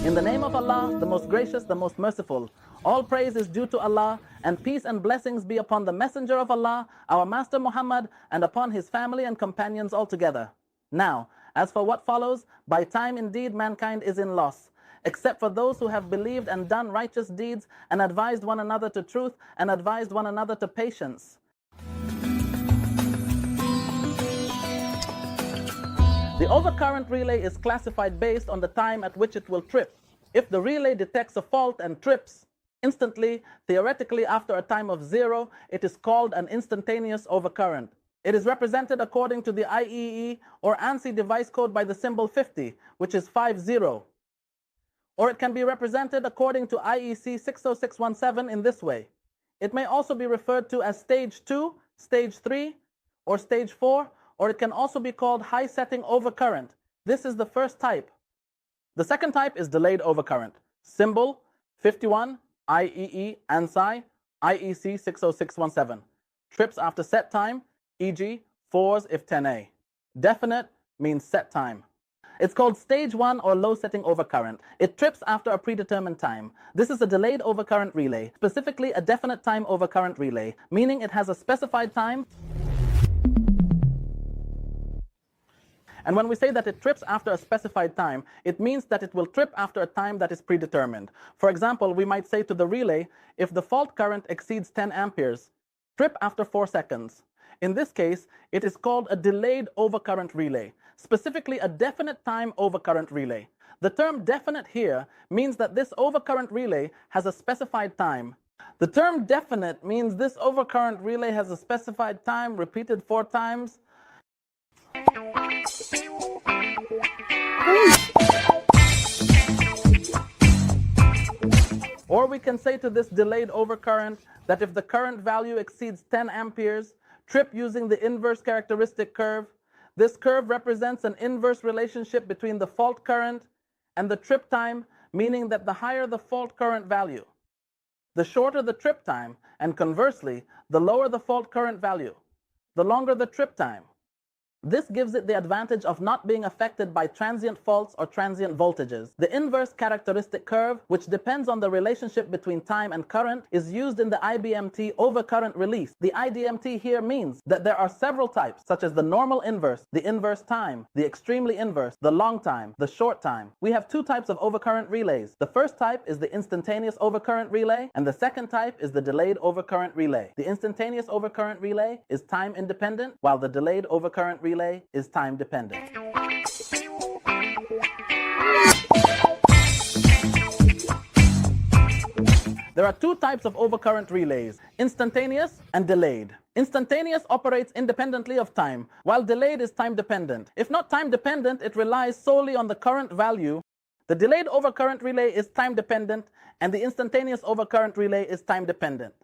In the name of Allah, the most gracious, the most merciful. All praise is due to Allah, and peace and blessings be upon the messenger of Allah, our master Muhammad, and upon his family and companions altogether. Now, as for what follows, by time indeed mankind is in loss, except for those who have believed and done righteous deeds, and advised one another to truth, and advised one another to patience. The overcurrent relay is classified based on the time at which it will trip. If the relay detects a fault and trips instantly, theoretically after a time of 0, it is called an instantaneous overcurrent. It is represented according to the IEEE or ANSI device code by the symbol 50, which is 50. Or it can be represented according to IEC 60617 in this way. It may also be referred to as stage 2, stage 3, or stage 4, or it can also be called high setting overcurrent. This is the first type. The second type is delayed overcurrent. Symbol 51, IEE, ANSI, IEC 60617. Trips after set time, e.g. 4s if 10A. Definite means set time. It's called stage 1 or low setting overcurrent. It trips after a predetermined time. This is a delayed overcurrent relay, specifically a definite time overcurrent relay, meaning it has a specified time. And when we say that it trips after a specified time, it means that it will trip after a time that is predetermined. For example, we might say to the relay, if the fault current exceeds 10 amperes, trip after 4 seconds. In this case, it is called a delayed overcurrent relay, specifically a definite time overcurrent relay. The term definite here means that this overcurrent relay has a specified time. The term definite means this overcurrent relay has a specified time repeated 4 times. Or we can say to this delayed overcurrent that if the current value exceeds 10 amperes, trip using the inverse characteristic curve. This curve represents an inverse relationship between the fault current and the trip time, meaning that the higher the fault current value, the shorter the trip time, and conversely, the lower the fault current value, the longer the trip time. This gives it the advantage of not being affected by transient faults or transient voltages. The inverse characteristic curve, which depends on the relationship between time and current, is used in the IBMT overcurrent release. The IDMT here means that there are several types, such as the normal inverse, the inverse time, the extremely inverse, the long time, the short time. We have 2 types of overcurrent relays. The first type is the instantaneous overcurrent relay, and the second type is the delayed overcurrent relay. The instantaneous overcurrent relay is time independent, while the delayed overcurrent relay is time dependent. There are 2 types of overcurrent relays, instantaneous and delayed. Instantaneous operates independently of time, while delayed is time dependent. If not time dependent, it relies solely on the current value. The delayed overcurrent relay is time dependent, and the instantaneous overcurrent relay is time dependent.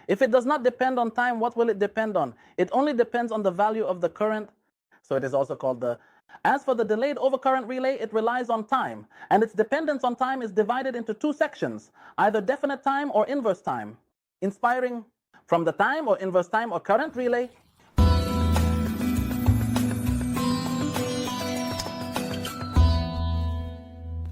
If it does not depend on time, what will it depend on? It only depends on the value of the current. So it is also called the... As for the delayed overcurrent relay, it relies on time, and its dependence on time is divided into 2 sections, either definite time or inverse time. Inspiring from the time or inverse time or current relay,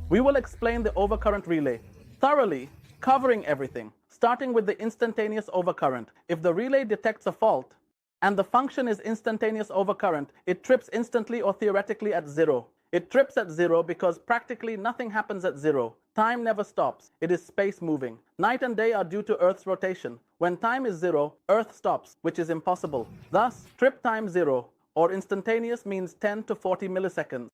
we will explain the overcurrent relay thoroughly, covering everything, starting with the instantaneous overcurrent. If the relay detects a fault, and the function is instantaneous overcurrent, it trips instantly or theoretically at 0. It trips at 0 because practically nothing happens at 0. Time never stops. It is space moving. Night and day are due to Earth's rotation. When time is 0, Earth stops, which is impossible. Thus, trip time 0, or instantaneous, means 10 to 40 milliseconds.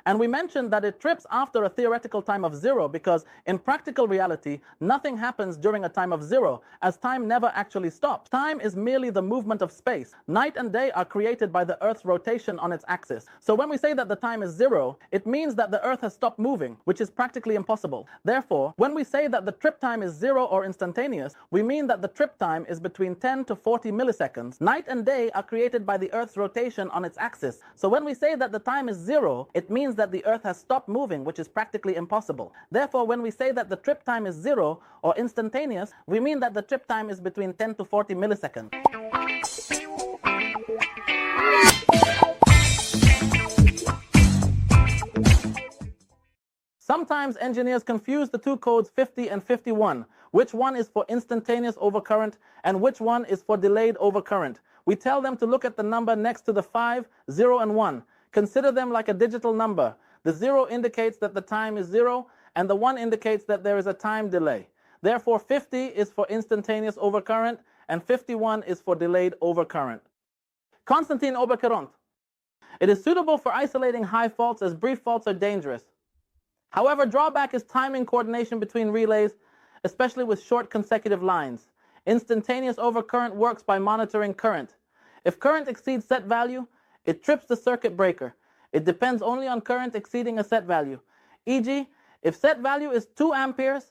And we mentioned that it trips after a theoretical time of 0 because in practical reality, nothing happens during a time of 0, as time never actually stops. Time is merely the movement of space. Night and day are created by the Earth's rotation on its axis. So when we say that the time is 0, it means that the Earth has stopped moving, which is practically impossible. Therefore, when we say that the trip time is 0 or instantaneous, we mean that the trip time is between 10 to 40 milliseconds. Night and day are created by the Earth's rotation on its axis. So when we say that the time is 0, it means that the Earth has stopped moving, which is practically impossible. Therefore, when we say that the trip time is 0 or instantaneous, we mean that the trip time is between 10 to 40 milliseconds. Sometimes engineers confuse the two codes 50 and 51. Which one is for instantaneous overcurrent and which one is for delayed overcurrent? We tell them to look at the number next to the 5, 0, and 1. Consider them like a digital number. The 0 indicates that the time is 0, and the 1 indicates that there is a time delay. Therefore, 50 is for instantaneous overcurrent, and 51 is for delayed overcurrent. Konstantin Overcurrent. It is suitable for isolating high faults, as brief faults are dangerous. However, drawback is timing coordination between relays, especially with short consecutive lines. Instantaneous overcurrent works by monitoring current. If current exceeds set value, it trips the circuit breaker. It depends only on current exceeding a set value. E.g., if set value is 2 amperes,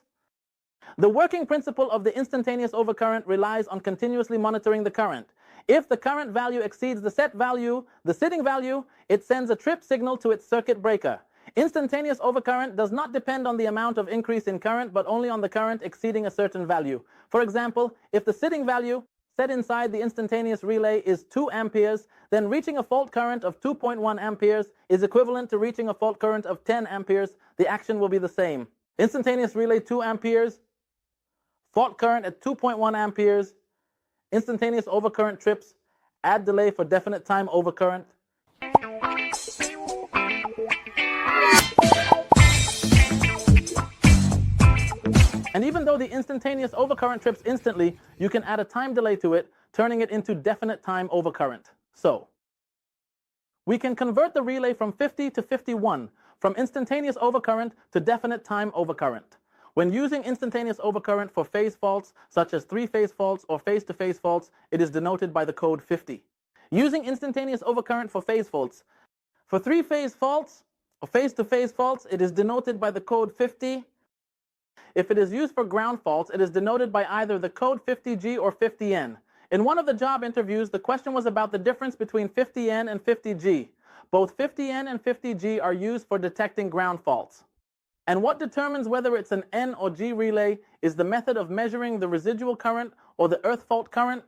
the working principle of the instantaneous overcurrent relies on continuously monitoring the current. If the current value exceeds the set value, the sitting value, it sends a trip signal to its circuit breaker. Instantaneous overcurrent does not depend on the amount of increase in current, but only on the current exceeding a certain value. For example, if the sitting value set inside the instantaneous relay is 2 amperes, then reaching a fault current of 2.1 amperes is equivalent to reaching a fault current of 10 amperes. The action will be the same. Instantaneous relay 2 amperes, fault current at 2.1 amperes, instantaneous overcurrent trips, add delay for definite time overcurrent. And even though the instantaneous overcurrent trips instantly, you can add a time delay to it, turning it into definite time overcurrent. So, we can convert the relay from 50 to 51, from instantaneous overcurrent to definite time overcurrent. When using instantaneous overcurrent for phase faults, such as 3-phase faults or phase-to-phase faults, it is denoted by the code 50. Using instantaneous overcurrent for phase faults. For 3-phase faults or phase-to-phase faults, it is denoted by the code 50. If it is used for ground faults, it is denoted by either the code 50G or 50N. In one of the job interviews, the question was about the difference between 50N and 50G. Both 50N and 50G are used for detecting ground faults. And what determines whether it's an N or G relay is the method of measuring the residual current or the earth fault current.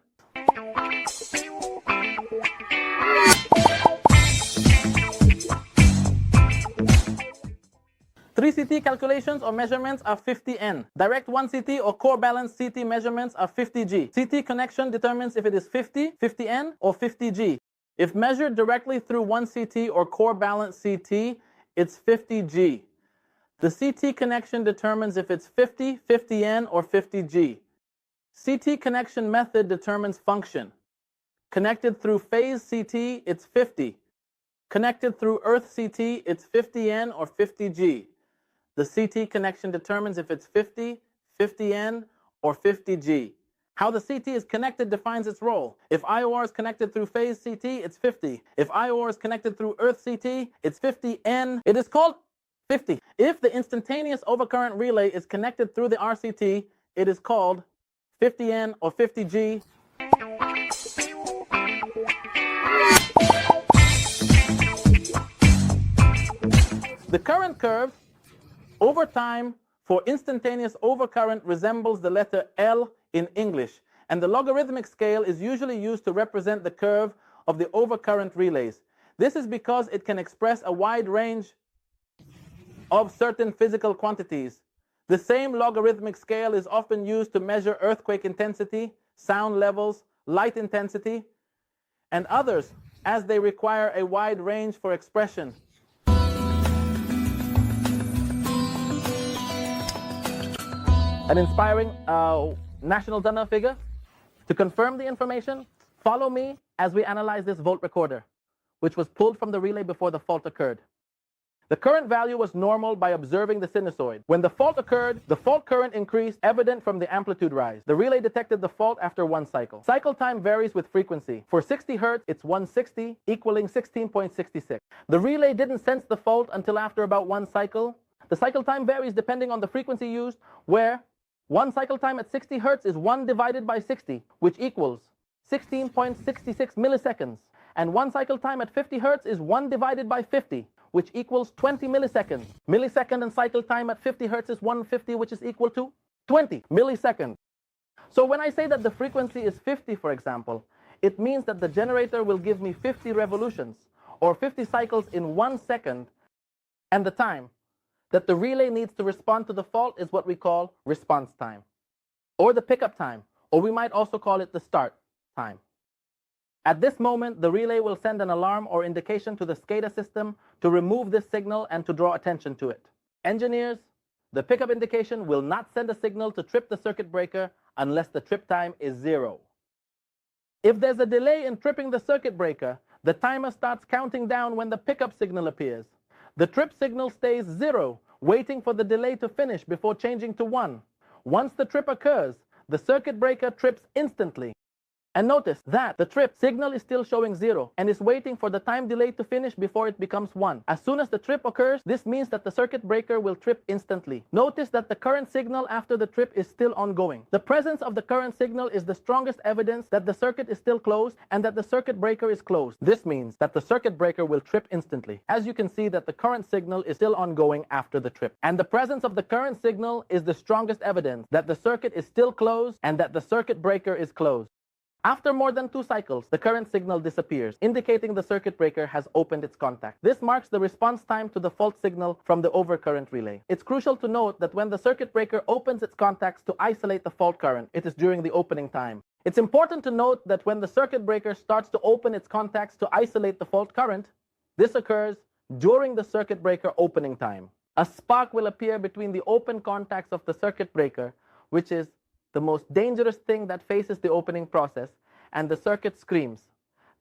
3 CT calculations or measurements are 50N. Direct 1 CT or core balance CT measurements are 50G. CT connection determines if it is 50N, or 50G. If measured directly through 1 CT or core balance CT, it's 50G. The CT connection determines if it's 50N, or 50G. CT connection method determines function. Connected through phase CT, it's 50. Connected through earth CT, it's 50N or 50G. The CT connection determines if it's 50N, or 50G. How the CT is connected defines its role. If IOR is connected through phase CT, it's 50. If IOR is connected through earth CT, it's 50N. It is called 50. If the instantaneous overcurrent relay is connected through the RCT, it is called 50N or 50G. The current curve over time for instantaneous overcurrent resembles the letter L in English, and the logarithmic scale is usually used to represent the curve of the overcurrent relays. This is because it can express a wide range of certain physical quantities. The same logarithmic scale is often used to measure earthquake intensity, sound levels, light intensity, and others, as they require a wide range for expression. An inspiring national donor figure. To confirm the information, follow me as we analyze this volt recorder, which was pulled from the relay before the fault occurred. The current value was normal by observing the sinusoid. When the fault occurred, the fault current increased, evident from the amplitude rise. The relay detected the fault after 1 cycle. Cycle time varies with frequency. For 60 Hz, it's 160, equaling 16.66. The relay didn't sense the fault until after about 1 cycle. The cycle time varies depending on the frequency used, where 1 cycle time at 60 Hz is 1 divided by 60, which equals 16.66 milliseconds. And 1 cycle time at 50 Hz is 1 divided by 50, which equals 20 milliseconds. Millisecond and cycle time at 50 Hz is 150, which is equal to 20 milliseconds. So when I say that the frequency is 50, for example, it means that the generator will give me 50 revolutions, or 50 cycles in 1 second, and the time, that the relay needs to respond to the fault is what we call response time, or the pickup time, or we might also call it the start time. At this moment, the relay will send an alarm or indication to the SCADA system to remove this signal and to draw attention to it. Engineers, the pickup indication will not send a signal to trip the circuit breaker unless the trip time is 0. If there's a delay in tripping the circuit breaker, the timer starts counting down when the pickup signal appears. The trip signal stays 0, waiting for the delay to finish before changing to 1. Once the trip occurs, the circuit breaker trips instantly. And notice that the trip signal is still showing 0 and is waiting for the time delay to finish before it becomes 1. As soon as the trip occurs, this means that the circuit breaker will trip instantly. Notice that the current signal after the trip is still ongoing. The presence of the current signal is the strongest evidence that the circuit is still closed and that the circuit breaker is closed. This means that the circuit breaker will trip instantly. As you can see that the current signal is still ongoing after the trip. And the presence of the current signal is the strongest evidence that the circuit is still closed and that the circuit breaker is closed. After more than 2 cycles, the current signal disappears, indicating the circuit breaker has opened its contact. This marks the response time to the fault signal from the overcurrent relay. It's crucial to note that when the circuit breaker opens its contacts to isolate the fault current, it is during the opening time. It's important to note that when the circuit breaker starts to open its contacts to isolate the fault current, this occurs during the circuit breaker opening time. A spark will appear between the open contacts of the circuit breaker, which is the most dangerous thing that faces the opening process, and the circuit screams.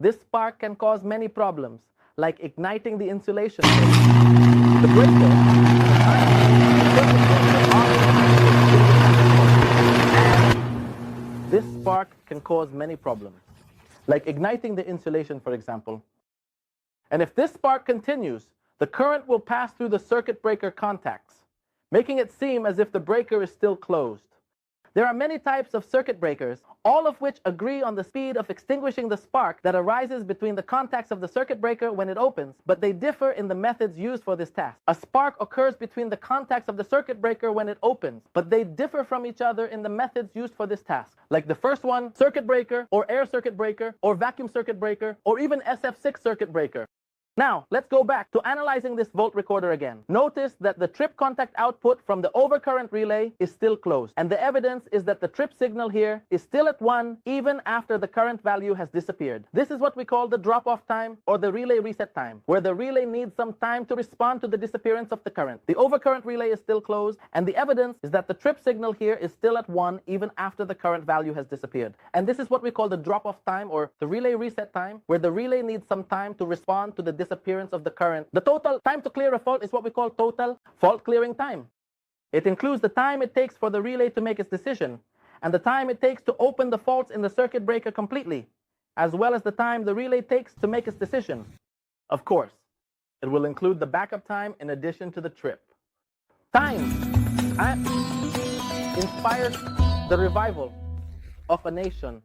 This spark can cause many problems, like igniting the insulation. The breaker, this spark can cause many problems, like igniting the insulation, for example. And if this spark continues, the current will pass through the circuit breaker contacts, making it seem as if the breaker is still closed. There are many types of circuit breakers, all of which agree on the speed of extinguishing the spark that arises between the contacts of the circuit breaker when it opens, but they differ in the methods used for this task. A spark occurs between the contacts of the circuit breaker when it opens, but they differ from each other in the methods used for this task. Like the first one, circuit breaker, or air circuit breaker, or vacuum circuit breaker, or even SF6 circuit breaker. Now, let's go back to analyzing this volt recorder again. Notice that the trip contact output from the overcurrent relay is still closed. And the evidence is that the trip signal here is still at 1 even after the current value has disappeared. This is what we call the drop-off time or the relay reset time, where the relay needs some time to respond to the disappearance of the current. The overcurrent relay is still closed, and the evidence is that the trip signal here is still at 1 even after the current value has disappeared. And this is what we call the drop-off time or the relay reset time, where the relay needs some time to respond to the disappearance of the current. The total time to clear a fault is what we call total fault clearing time. It includes the time it takes for the relay to make its decision, and the time it takes to open the faults in the circuit breaker completely, as well as the time the relay takes to make its decision. Of course, it will include the backup time in addition to the trip. Time inspires the revival of a nation